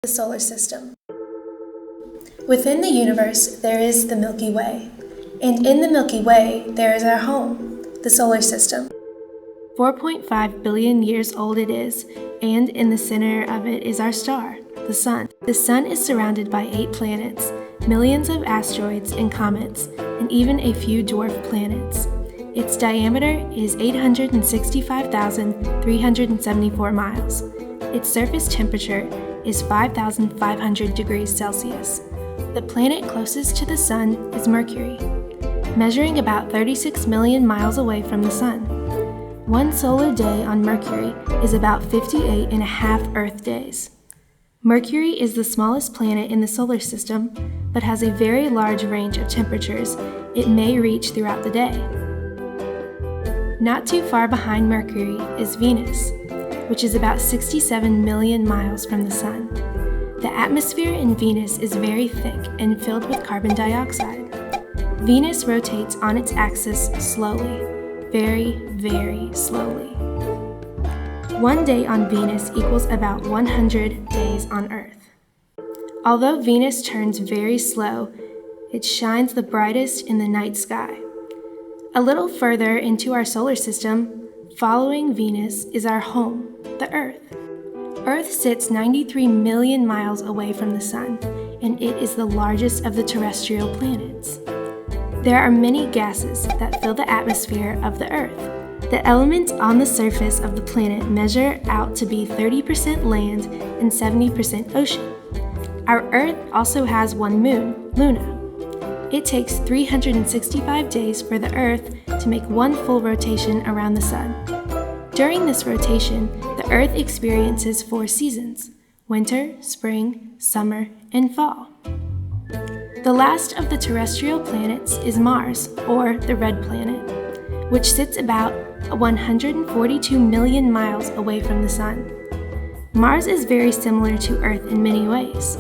The solar system. Within the universe, there is the Milky Way, and in the Milky Way, there is our home, the solar system. 4.5 billion years old it is, and in the center of it is our star, the Sun. The Sun is surrounded by 8 planets, millions of asteroids and comets, and even a few dwarf planets. Its diameter is 865,374 miles. Its surface temperature is 5,500 degrees Celsius. The planet closest to the Sun is Mercury, measuring about 36 million miles away from the Sun. One solar day on Mercury is about 58.5 Earth days. Mercury is the smallest planet in the solar system, but has a very large range of temperatures it may reach throughout the day. Not too far behind Mercury is Venus, which is about 67 million miles from the Sun. The atmosphere in Venus is very thick and filled with carbon dioxide. Venus rotates on its axis slowly, very, very slowly. One day on Venus equals about 100 days on Earth. Although Venus turns very slow, it shines the brightest in the night sky. A little further into our solar system, following Venus, is our home, the Earth. Earth sits 93 million miles away from the Sun, and it is the largest of the terrestrial planets. There are many gases that fill the atmosphere of the Earth. The elements on the surface of the planet measure out to be 30% land and 70% ocean. Our Earth also has one moon, Luna. It takes 365 days for the Earth to make one full rotation around the Sun. During this rotation, the Earth experiences 4 seasons: winter, spring, summer, and fall. The last of the terrestrial planets is Mars, or the Red Planet, which sits about 142 million miles away from the Sun. Mars is very similar to Earth in many ways.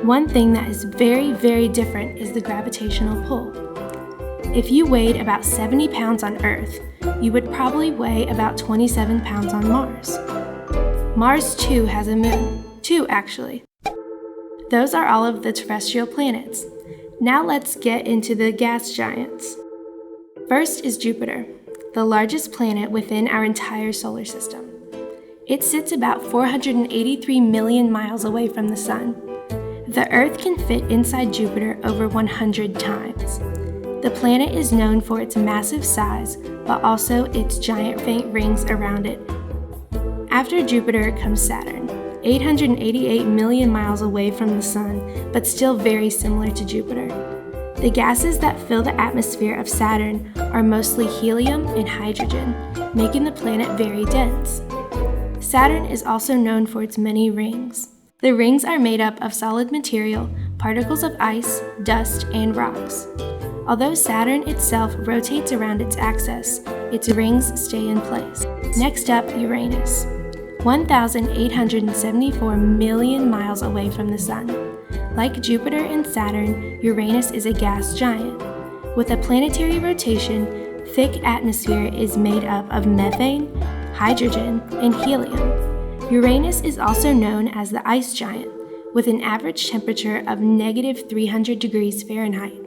One thing that is very, very different is the gravitational pull. If you weighed about 70 pounds on Earth, you would probably weigh about 27 pounds on Mars. Mars too has a moon. 2 actually. Those are all of the terrestrial planets. Now let's get into the gas giants. First is Jupiter, the largest planet within our entire solar system. It sits about 483 million miles away from the Sun. The Earth can fit inside Jupiter over 100 times. The planet is known for its massive size, but also its giant faint rings around it. After Jupiter comes Saturn, 888 million miles away from the Sun, but still very similar to Jupiter. The gases that fill the atmosphere of Saturn are mostly helium and hydrogen, making the planet very dense. Saturn is also known for its many rings. The rings are made up of solid material, particles of ice, dust, and rocks. Although Saturn itself rotates around its axis, its rings stay in place. Next up, Uranus, 1,874 million miles away from the Sun. Like Jupiter and Saturn, Uranus is a gas giant. With a planetary rotation, thick atmosphere is made up of methane, hydrogen, and helium. Uranus is also known as the ice giant, with an average temperature of negative 300 degrees Fahrenheit.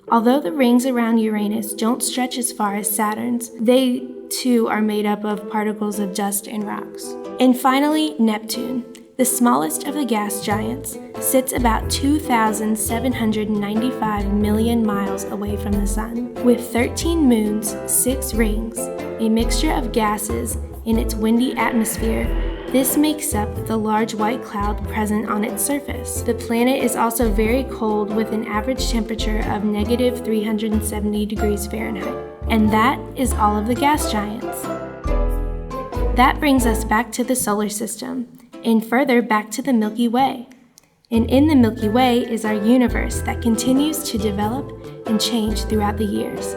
Although the rings around Uranus don't stretch as far as Saturn's, they too are made up of particles of dust and rocks. And finally, Neptune, the smallest of the gas giants, sits about 2,795 million miles away from the Sun. With 13 moons, 6 rings, a mixture of gases in its windy atmosphere, this makes up the large white cloud present on its surface. The planet is also very cold with an average temperature of negative 370 degrees Fahrenheit. And that is all of the gas giants. That brings us back to the solar system, and further back to the Milky Way. And in the Milky Way is our universe that continues to develop and change throughout the years.